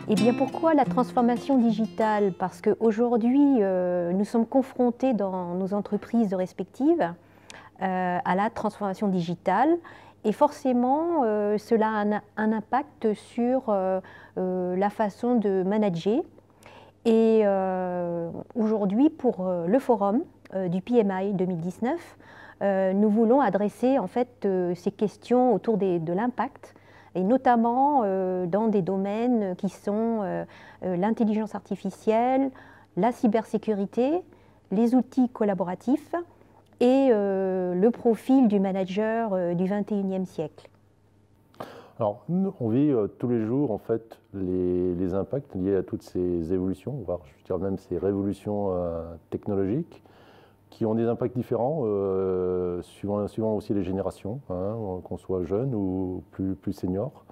Eh bien, pourquoi la transformation digitale? Parce qu'aujourd'hui, nous sommes confrontés dans nos entreprises respectives à la transformation digitale et forcément, cela a un impact sur la façon de manager. Et aujourd'hui, pour le forum du PMI 2019, nous voulons adresser en fait ces questions autour de l'impact, et notamment dans des domaines qui sont l'intelligence artificielle, la cybersécurité, les outils collaboratifs et le profil du manager du 21e siècle. Alors, nous, on vit tous les jours en fait les impacts liés à toutes ces évolutions, voire je dirais même ces révolutions technologiques, qui ont des impacts différents suivant aussi les générations, hein, qu'on soit jeune ou plus senior.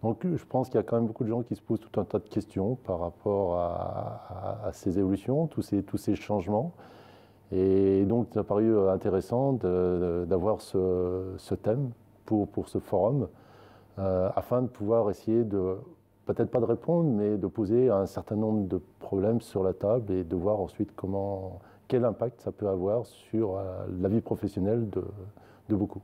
Donc je pense qu'il y a quand même beaucoup de gens qui se posent tout un tas de questions par rapport à ces évolutions, tous ces changements. Et donc il a paru intéressant d'avoir ce thème pour ce forum, afin de pouvoir essayer de, peut-être pas de répondre, mais de poser un certain nombre de problèmes sur la table et de voir ensuite quel impact ça peut avoir sur la vie professionnelle de beaucoup.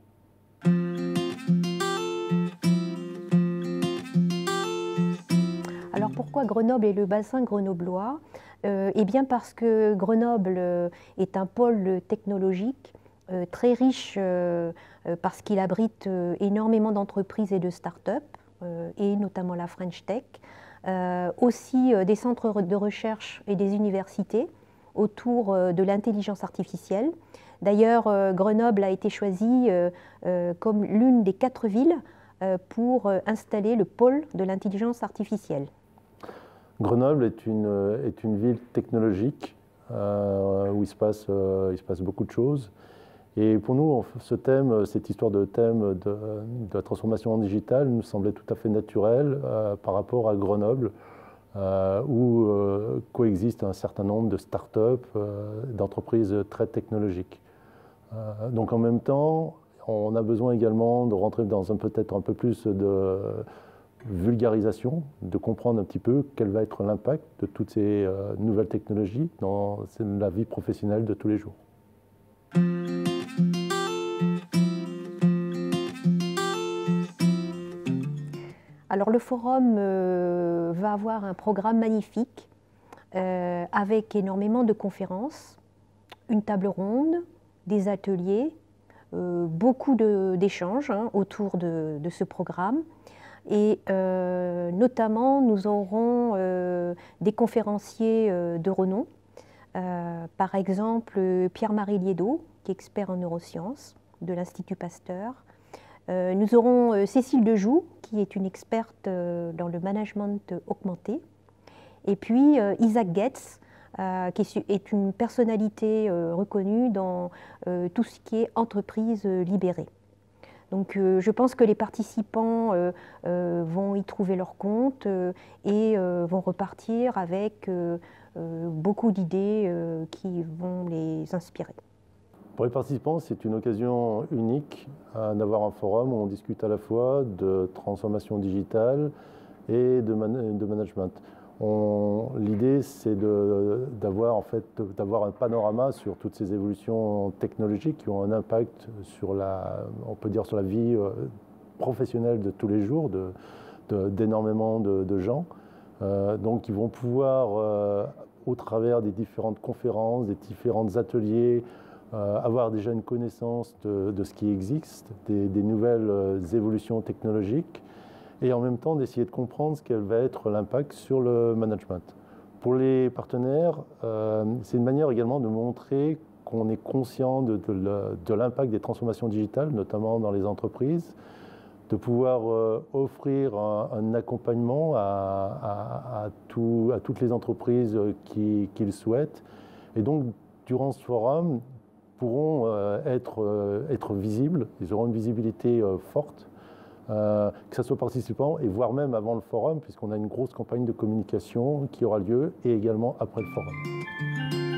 Alors pourquoi Grenoble et le bassin grenoblois? Eh bien parce que Grenoble est un pôle technologique très riche parce qu'il abrite énormément d'entreprises et de start-up, et notamment la French Tech, aussi des centres de recherche et des universités autour de l'intelligence artificielle. D'ailleurs, Grenoble a été choisie comme l'une des 4 villes pour installer le pôle de l'intelligence artificielle. Grenoble est une ville technologique où il se passe beaucoup de choses. Et pour nous, ce thème, cette histoire de thème de la transformation digitale nous semblait tout à fait naturel par rapport à Grenoble, où coexistent un certain nombre de start-up, d'entreprises très technologiques. Donc en même temps, on a besoin également de rentrer dans peut-être un peu plus de vulgarisation, de comprendre un petit peu quel va être l'impact de toutes ces nouvelles technologies dans la vie professionnelle de tous les jours. Alors le forum va avoir un programme magnifique avec énormément de conférences, une table ronde, des ateliers, beaucoup d'échanges autour de ce programme. Et notamment, nous aurons des conférenciers de renom, par exemple Pierre-Marie Liédot, qui est expert en neurosciences de l'Institut Pasteur. Nous aurons Cécile Dejoux, qui est une experte dans le management augmenté. Et puis Isaac Getz, qui est une personnalité reconnue dans tout ce qui est entreprise libérée. Donc je pense que les participants vont y trouver leur compte et vont repartir avec beaucoup d'idées qui vont les inspirer. Pour les participants, c'est une occasion unique d'avoir un forum où on discute à la fois de transformation digitale et de management. L'idée, c'est d'avoir un panorama sur toutes ces évolutions technologiques qui ont un impact sur on peut dire sur la vie professionnelle de tous les jours d'énormément de gens. Donc, ils vont pouvoir, au travers des différentes conférences, des différents ateliers, avoir déjà une connaissance de ce qui existe, des nouvelles évolutions technologiques, et en même temps d'essayer de comprendre ce qu'elle va être l'impact sur le management. Pour les partenaires, c'est une manière également de montrer qu'on est conscient de l'impact des transformations digitales, notamment dans les entreprises, de pouvoir offrir un accompagnement à toutes les entreprises qui le souhaitent. Et donc, durant ce forum, pourront être visibles, ils auront une visibilité forte, que ce soit participants et voire même avant le forum, puisqu'on a une grosse campagne de communication qui aura lieu, et également après le forum.